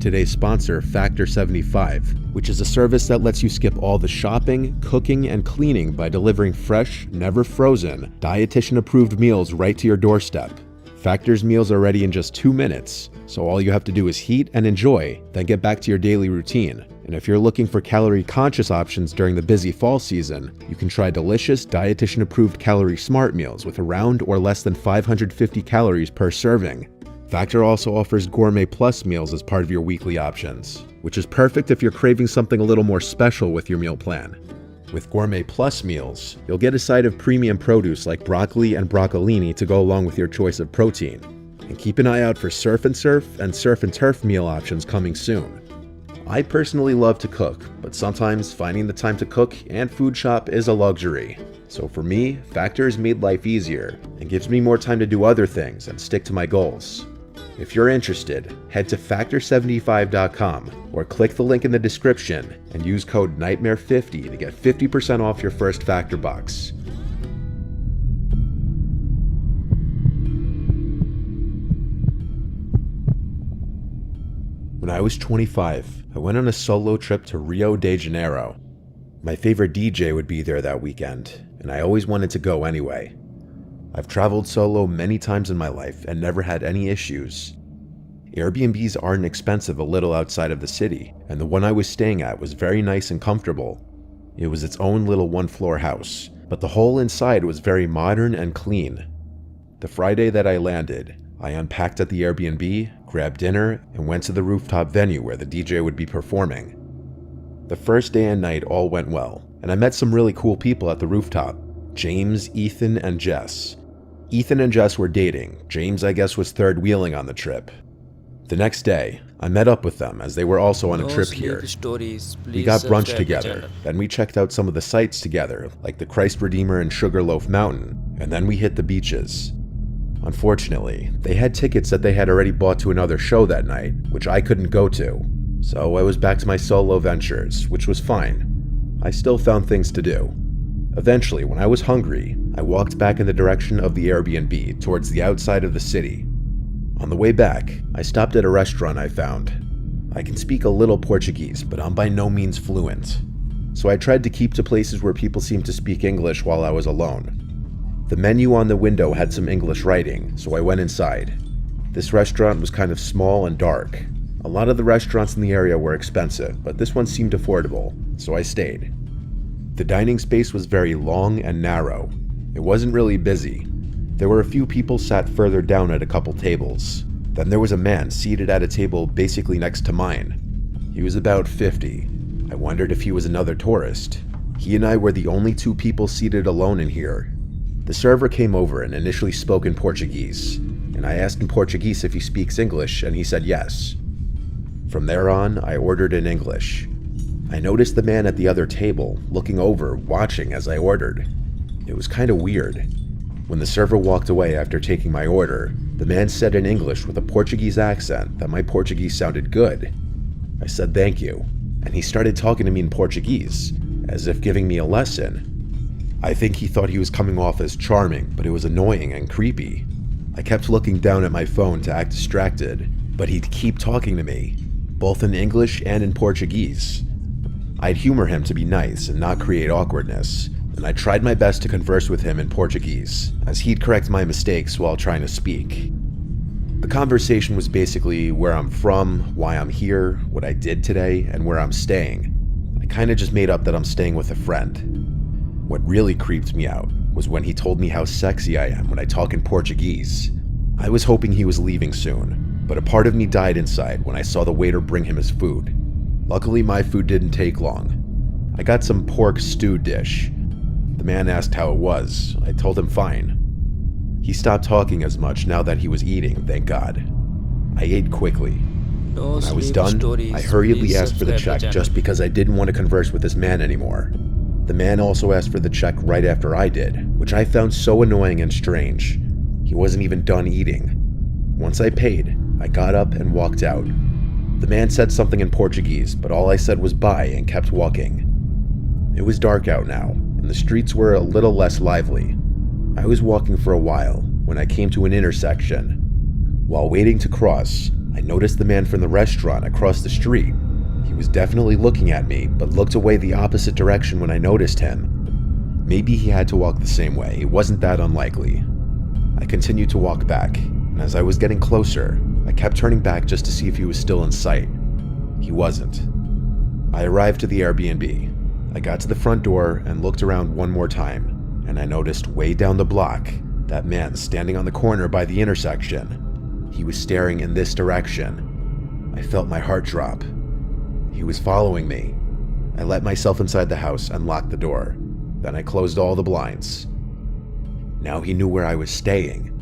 today's sponsor, Factor75, which is a service that lets you skip all the shopping, cooking, and cleaning by delivering fresh, never frozen, dietitian-approved meals right to your doorstep. Factor's meals are ready in just 2 minutes, so all you have to do is heat and enjoy, then get back to your daily routine. And if you're looking for calorie-conscious options during the busy fall season, you can try delicious, dietitian-approved Calorie Smart meals with around or less than 550 calories per serving. Factor also offers Gourmet Plus meals as part of your weekly options, which is perfect if you're craving something a little more special with your meal plan. With Gourmet Plus meals, you'll get a side of premium produce like broccoli and broccolini to go along with your choice of protein. And keep an eye out for Surf and Turf meal options coming soon. I personally love to cook, but sometimes finding the time to cook and food shop is a luxury. So for me, Factor has made life easier and gives me more time to do other things and stick to my goals. If you're interested, head to Factor75.com or click the link in the description and use code NIGHTMARE50 to get 50% off your first Factor box. When I was 25, I went on a solo trip to Rio de Janeiro. My favorite DJ would be there that weekend, and I always wanted to go anyway. I've traveled solo many times in my life and never had any issues. Airbnbs aren't expensive a little outside of the city, and the one I was staying at was very nice and comfortable. It was its own little one-floor house, but the whole inside was very modern and clean. The Friday that I landed, I unpacked at the Airbnb, grabbed dinner, and went to the rooftop venue where the DJ would be performing. The first day and night all went well, and I met some really cool people at the rooftop. James, Ethan, and Jess. Ethan and Jess were dating. James, I guess, was third-wheeling on the trip. The next day, I met up with them as they were also on a trip here. We got brunch together, then we checked out some of the sights together, like the Christ Redeemer and Sugarloaf Mountain, and then we hit the beaches. Unfortunately, they had tickets that they had already bought to another show that night, which I couldn't go to. So I was back to my solo ventures, which was fine. I still found things to do. Eventually, when I was hungry, I walked back in the direction of the Airbnb towards the outside of the city. On the way back, I stopped at a restaurant I found. I can speak a little Portuguese, but I'm by no means fluent. So I tried to keep to places where people seemed to speak English while I was alone. The menu on the window had some English writing, so I went inside. This restaurant was kind of small and dark. A lot of the restaurants in the area were expensive, but this one seemed affordable, so I stayed. The dining space was very long and narrow. It wasn't really busy. There were a few people sat further down at a couple tables. Then there was a man seated at a table basically next to mine. He was about 50. I wondered if he was another tourist. He and I were the only two people seated alone in here. The server came over and initially spoke in Portuguese, and I asked in Portuguese if he speaks English, and he said yes. From there on, I ordered in English. I noticed the man at the other table, looking over, watching as I ordered. It was kind of weird. When the server walked away after taking my order, the man said in English with a Portuguese accent that my Portuguese sounded good. I said thank you, and he started talking to me in Portuguese, as if giving me a lesson. I think he thought he was coming off as charming, but it was annoying and creepy. I kept looking down at my phone to act distracted, but he'd keep talking to me, both in English and in Portuguese. I'd humor him to be nice and not create awkwardness, and I tried my best to converse with him in Portuguese, as he'd correct my mistakes while trying to speak. The conversation was basically where I'm from, why I'm here, what I did today, and where I'm staying. I kinda just made up that I'm staying with a friend. What really creeped me out was when he told me how sexy I am when I talk in Portuguese. I was hoping he was leaving soon, but a part of me died inside when I saw the waiter bring him his food. Luckily, my food didn't take long. I got some pork stew dish. The man asked how it was. I told him fine. He stopped talking as much now that he was eating, thank God. I ate quickly. When I was done, I hurriedly asked for the check just because I didn't want to converse with this man anymore. The man also asked for the check right after I did, which I found so annoying and strange. He wasn't even done eating. Once I paid, I got up and walked out. The man said something in Portuguese, but all I said was bye and kept walking. It was dark out now, and the streets were a little less lively. I was walking for a while when I came to an intersection. While waiting to cross, I noticed the man from the restaurant across the street. He was definitely looking at me, but looked away the opposite direction when I noticed him. Maybe he had to walk the same way. It wasn't that unlikely. I continued to walk back, and as I was getting closer, I kept turning back just to see if he was still in sight. He wasn't. I arrived to the Airbnb. I got to the front door and looked around one more time, and I noticed way down the block that man standing on the corner by the intersection. He was staring in this direction. I felt my heart drop. He was following me. I let myself inside the house and locked the door. Then I closed all the blinds. Now he knew where I was staying.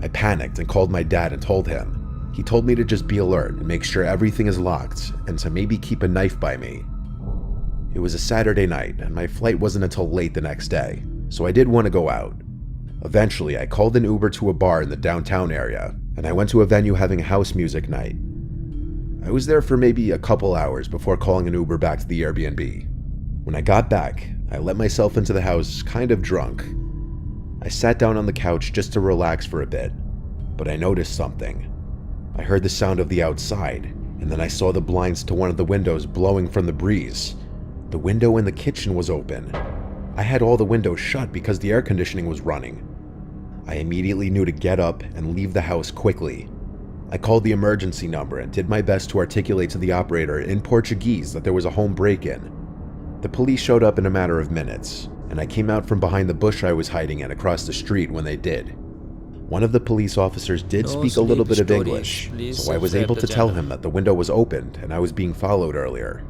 I panicked and called my dad and told him. He told me to just be alert and make sure everything is locked and to maybe keep a knife by me. It was a Saturday night and my flight wasn't until late the next day, so I did want to go out. Eventually, I called an Uber to a bar in the downtown area, and I went to a venue having a house music night. I was there for maybe a couple hours before calling an Uber back to the Airbnb. When I got back, I let myself into the house kind of drunk. I sat down on the couch just to relax for a bit, but I noticed something. I heard the sound of the outside, and then I saw the blinds to one of the windows blowing from the breeze. The window in the kitchen was open. I had all the windows shut because the air conditioning was running. I immediately knew to get up and leave the house quickly. I called the emergency number and did my best to articulate to the operator in Portuguese that there was a home break-in. The police showed up in a matter of minutes, and I came out from behind the bush I was hiding in across the street when they did. One of the police officers did speak a little bit of English, so I was able to tell him that the window was opened and I was being followed earlier.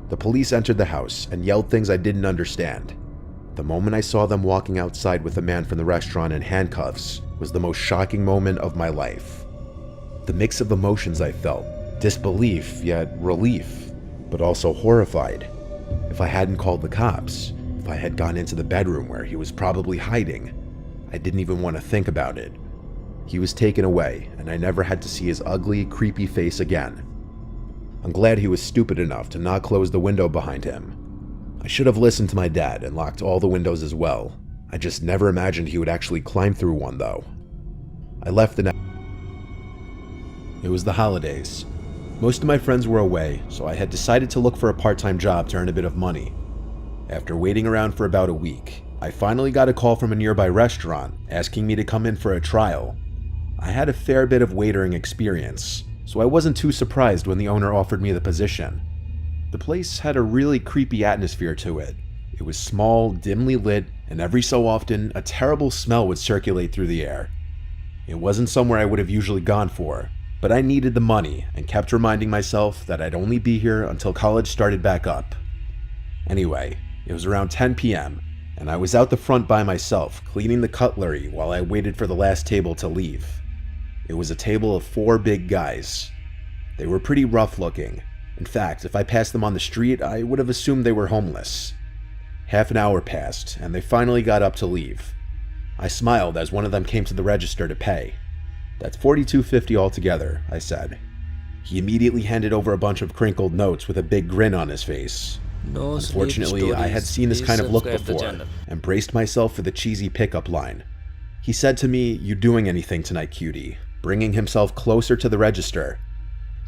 The police entered the house and yelled things I didn't understand. The moment I saw them walking outside with a man from the restaurant in handcuffs was the most shocking moment of my life. The mix of emotions I felt, disbelief yet relief, but also horrified. If I hadn't called the cops, if I had gone into the bedroom where he was probably hiding, I didn't even want to think about it. He was taken away, and I never had to see his ugly, creepy face again. I'm glad he was stupid enough to not close the window behind him. I should have listened to my dad and locked all the windows as well. I just never imagined he would actually climb through one, though. I left the night. It was the holidays. Most of my friends were away, so I had decided to look for a part-time job to earn a bit of money. After waiting around for about a week, I finally got a call from a nearby restaurant asking me to come in for a trial. I had a fair bit of waitering experience, so I wasn't too surprised when the owner offered me the position. The place had a really creepy atmosphere to it. It was small, dimly lit, and every so often, a terrible smell would circulate through the air. It wasn't somewhere I would have usually gone for, but I needed the money and kept reminding myself that I'd only be here until college started back up. Anyway, it was around 10 p.m., and I was out the front by myself, cleaning the cutlery while I waited for the last table to leave. It was a table of 4 big guys. They were pretty rough looking. In fact, if I passed them on the street, I would have assumed they were homeless. Half an hour passed, and they finally got up to leave. I smiled as one of them came to the register to pay. "That's $42.50 altogether," I said. He immediately handed over a bunch of crinkled notes with a big grin on his face. Unfortunately, I had seen this kind of look before, and braced myself for the cheesy pickup line. He said to me, "You doing anything tonight, cutie?" bringing himself closer to the register.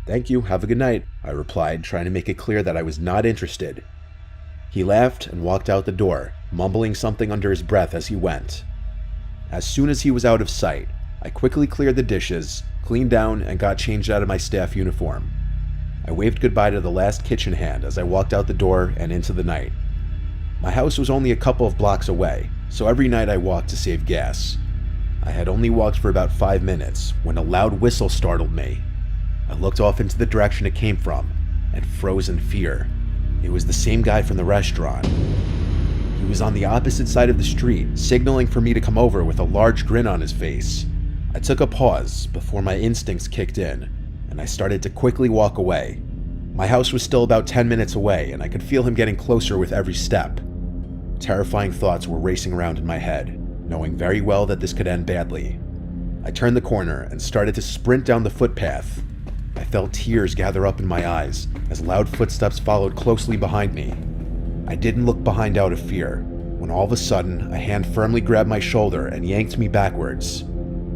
"Thank you, have a good night," I replied, trying to make it clear that I was not interested. He laughed and walked out the door, mumbling something under his breath as he went. As soon as he was out of sight, I quickly cleared the dishes, cleaned down, and got changed out of my staff uniform. I waved goodbye to the last kitchen hand as I walked out the door and into the night. My house was only a couple of blocks away, so every night I walked to save gas. I had only walked for about 5 minutes when a loud whistle startled me. I looked off into the direction it came from and froze in fear. It was the same guy from the restaurant. He was on the opposite side of the street, signaling for me to come over with a large grin on his face. I took a pause before my instincts kicked in, and I started to quickly walk away. My house was still about 10 minutes away, and I could feel him getting closer with every step. Terrifying thoughts were racing around in my head, knowing very well that this could end badly. I turned the corner and started to sprint down the footpath. I felt tears gather up in my eyes as loud footsteps followed closely behind me. I didn't look behind out of fear, when all of a sudden a hand firmly grabbed my shoulder and yanked me backwards.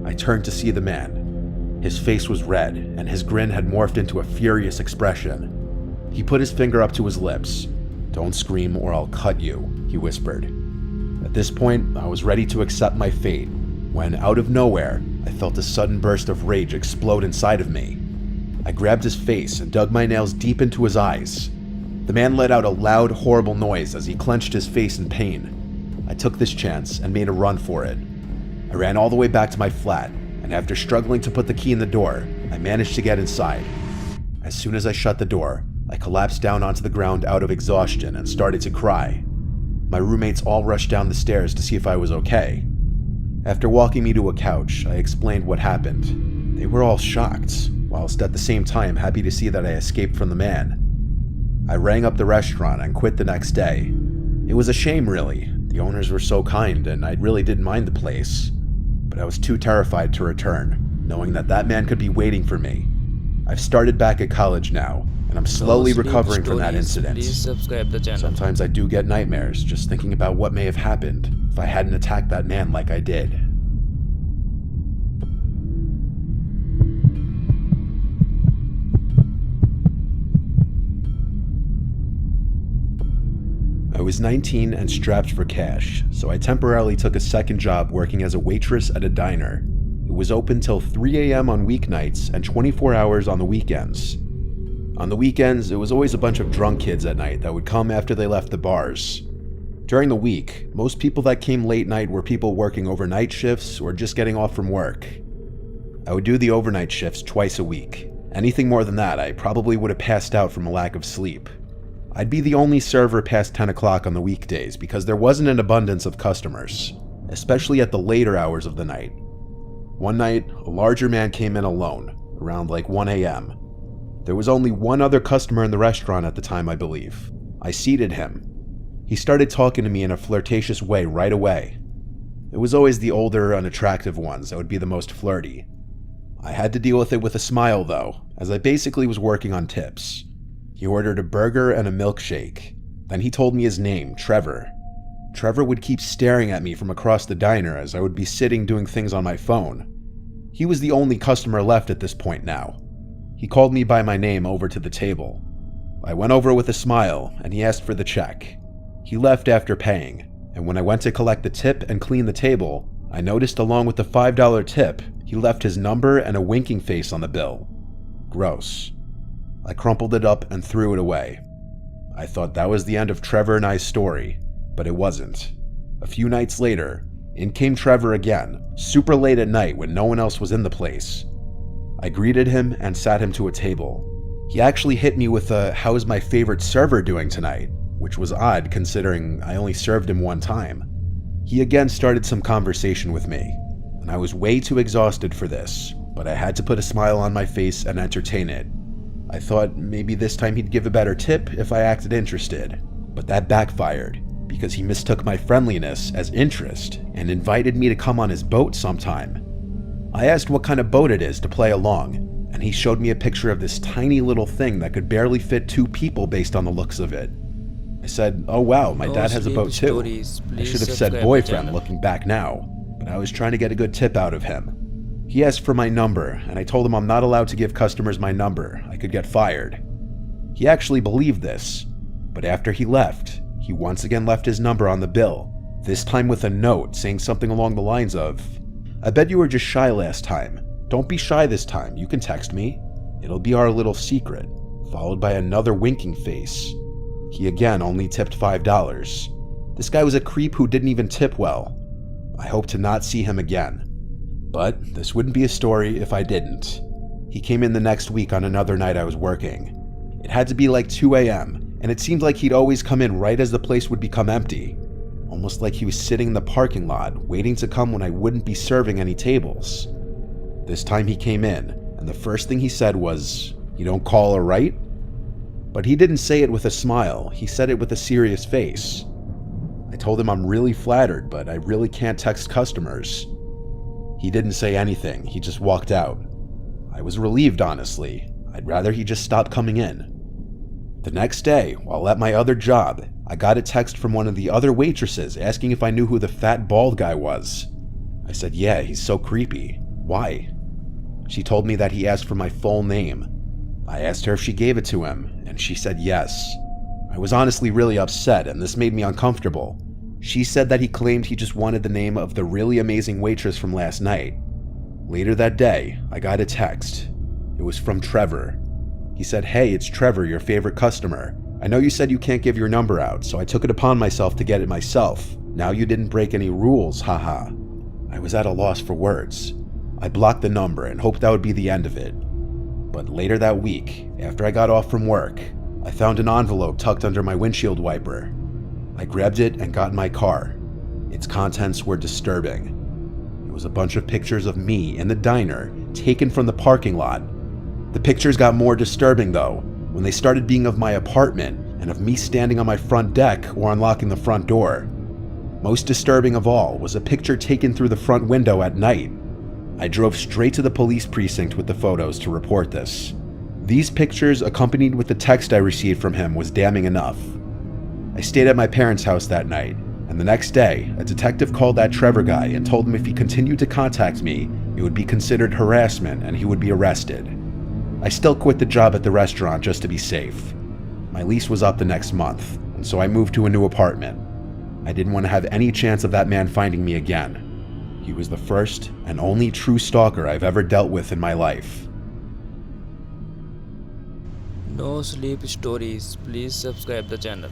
I turned to see the man. His face was red, and his grin had morphed into a furious expression. He put his finger up to his lips. "Don't scream or I'll cut you," he whispered. At this point, I was ready to accept my fate, when out of nowhere, I felt a sudden burst of rage explode inside of me. I grabbed his face and dug my nails deep into his eyes. The man let out a loud, horrible noise as he clenched his face in pain. I took this chance and made a run for it. I ran all the way back to my flat, and after struggling to put the key in the door, I managed to get inside. As soon as I shut the door, I collapsed down onto the ground out of exhaustion and started to cry. My roommates all rushed down the stairs to see if I was okay. After walking me to a couch, I explained what happened. They were all shocked, whilst at the same time happy to see that I escaped from the man. I rang up the restaurant and quit the next day. It was a shame, really. The owners were so kind and I really didn't mind the place. But I was too terrified to return, knowing that that man could be waiting for me. I've started back at college now, and I'm slowly recovering from that incident. Please subscribe the channel. Sometimes I do get nightmares just thinking about what may have happened if I hadn't attacked that man like I did. I was 19 and strapped for cash, so I temporarily took a second job working as a waitress at a diner. It was open till 3 a.m. on weeknights and 24 hours on the weekends. On the weekends, it was always a bunch of drunk kids at night that would come after they left the bars. During the week, most people that came late night were people working overnight shifts or just getting off from work. I would do the overnight shifts twice a week. Anything more than that, I probably would have passed out from a lack of sleep. I'd be the only server past 10 o'clock on the weekdays because there wasn't an abundance of customers, especially at the later hours of the night. One night, a larger man came in alone, around like 1 a.m. There was only one other customer in the restaurant at the time, I believe. I seated him. He started talking to me in a flirtatious way right away. It was always the older, unattractive ones that would be the most flirty. I had to deal with it with a smile though, as I basically was working on tips. He ordered a burger and a milkshake. Then he told me his name, Trevor. Trevor would keep staring at me from across the diner as I would be sitting doing things on my phone. He was the only customer left at this point now. He called me by my name over to the table. I went over with a smile and he asked for the check. He left after paying, and when I went to collect the tip and clean the table, I noticed along with the $5 tip, he left his number and a winking face on the bill. Gross. I crumpled it up and threw it away. I thought that was the end of Trevor and I's story, but it wasn't. A few nights later, in came Trevor again, super late at night when no one else was in the place. I greeted him and sat him to a table. He actually hit me with a "How is my favorite server doing tonight?" which was odd considering I only served him one time. He again started some conversation with me, and I was way too exhausted for this, but I had to put a smile on my face and entertain it. I thought maybe this time he'd give a better tip if I acted interested, but that backfired because he mistook my friendliness as interest and invited me to come on his boat sometime. I asked what kind of boat it is to play along, and he showed me a picture of this tiny little thing that could barely fit 2 people based on the looks of it. I said, "Oh wow, my dad has a boat too." I should have said boyfriend looking back now, but I was trying to get a good tip out of him. He asked for my number, and I told him I'm not allowed to give customers my number. I could get fired. He actually believed this, but after he left, he once again left his number on the bill, this time with a note saying something along the lines of, "I bet you were just shy last time. Don't be shy this time, you can text me. It'll be our little secret," followed by another winking face. He again only tipped $5. This guy was a creep who didn't even tip well. I hope to not see him again. But this wouldn't be a story if I didn't. He came in the next week on another night I was working. It had to be like 2 a.m., and it seemed like he'd always come in right as the place would become empty. Almost like he was sitting in the parking lot, waiting to come when I wouldn't be serving any tables. This time he came in, and the first thing he said was, "You don't call her right?" But he didn't say it with a smile, he said it with a serious face. I told him I'm really flattered, but I really can't text customers. He didn't say anything, he just walked out. I was relieved, honestly. I'd rather he just stopped coming in. The next day, while at my other job, I got a text from one of the other waitresses asking if I knew who the fat bald guy was. I said, "Yeah, he's so creepy. Why?" She told me that he asked for my full name. I asked her if she gave it to him, and she said yes. I was honestly really upset, and this made me uncomfortable. She said that he claimed he just wanted the name of the really amazing waitress from last night. Later that day, I got a text. It was from Trevor. He said, "Hey, it's Trevor, your favorite customer. I know you said you can't give your number out, so I took it upon myself to get it myself. Now you didn't break any rules, haha." I was at a loss for words. I blocked the number and hoped that would be the end of it. But later that week, after I got off from work, I found an envelope tucked under my windshield wiper. I grabbed it and got in my car. Its contents were disturbing. It was a bunch of pictures of me in the diner taken from the parking lot. The pictures got more disturbing though, when they started being of my apartment and of me standing on my front deck or unlocking the front door. Most disturbing of all was a picture taken through the front window at night. I drove straight to the police precinct with the photos to report this. These pictures, accompanied with the text I received from him, was damning enough. I stayed at my parents' house that night, and the next day, a detective called that Trevor guy and told him if he continued to contact me, it would be considered harassment and he would be arrested. I still quit the job at the restaurant just to be safe. My lease was up the next month, and so I moved to a new apartment. I didn't want to have any chance of that man finding me again. He was the first and only true stalker I've ever dealt with in my life. No Sleep Stories. Please subscribe the channel.